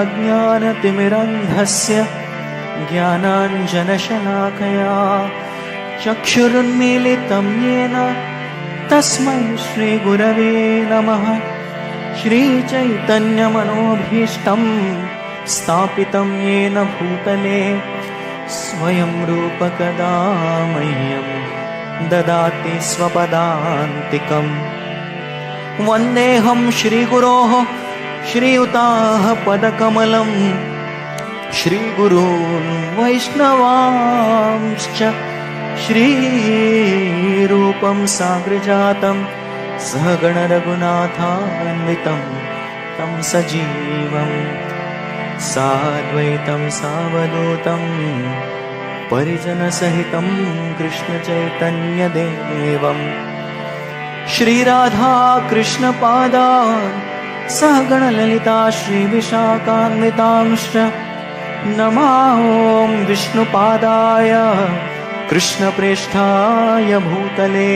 अज्ञानतिमिरन्धस्य ज्ञानाञ्जनशलाकया चक्षुरुन्मीलितं येन तस्मै श्रीगुरवे नमः। श्रीचैतन्यमनोभीष्टं स्थापितं येन भूतले स्वयं रूपकदा मह्यं ददाति स्वपदान्तिकम्। वन्देऽहं श्रीगुरोः श्रीयुताः पदकमलं श्रीगुरून् वैष्णवांश्च श्रीरूपं साग्रजातं सहगणरघुनाथान्वितं तं सजीवं साद्वैतं सावधूतं परिजनसहितं कृष्णचैतन्यदेवम् श्रीराधा कृष्णपादान् सहगणललिता श्रीविशाखान्वितांश्च नमो विष्णुपादाय कृष्णप्रेष्ठाय भूतले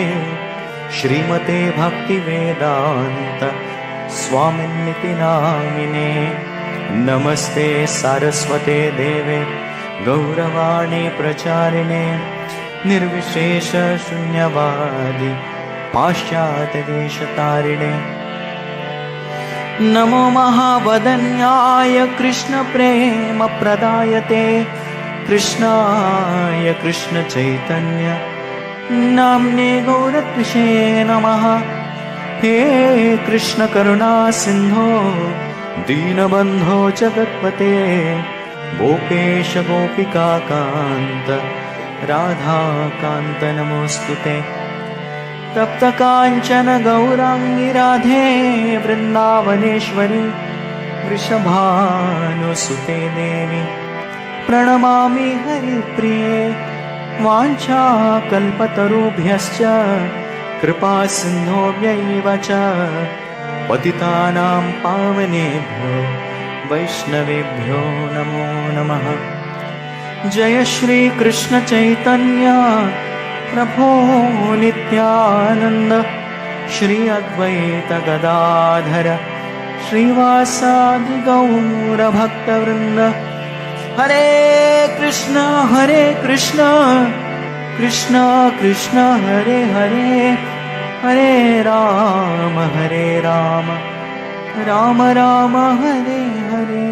श्रीमते भक्तिवेदान्त स्वामिन्निति नामिने। नमस्ते सारस्वते देवे गौरवाणी प्रचारिणे निर्विशेष शून्यवादी पाश्चात्यदेशतारिणे। नमो महावदन्याय कृष्णप्रेमप्रदायते कृष्णाय कृष्णचैतन्य नाम्ने गौरत्विषे नमः। हे कृष्णकरुणा सिन्धो दीनबन्धो जगत्पते गोपेश गोपिकान्त राधाकान्त नमोऽस्तुते। तप्तकाञ्चन गौराङ्गी राधे वृन्दावनेश्वरी वृषभानुसुते देवी प्रणमामि हरिप्रिये। वाञ्छाकल्पतरुभ्यश्च कृपासिन्धुभ्यैव च पतितानां पावनेभ्यो वैष्णवेभ्यो नमो नमः। जय श्री कृष्ण चैतन्य प्रभो नित्यानंद श्री अद्वैत गदाधर श्रीवासादि गौर भक्तवृंद। हरे कृष्ण कृष्ण कृष्ण हरे हरे हरे राम राम राम हरे हरे।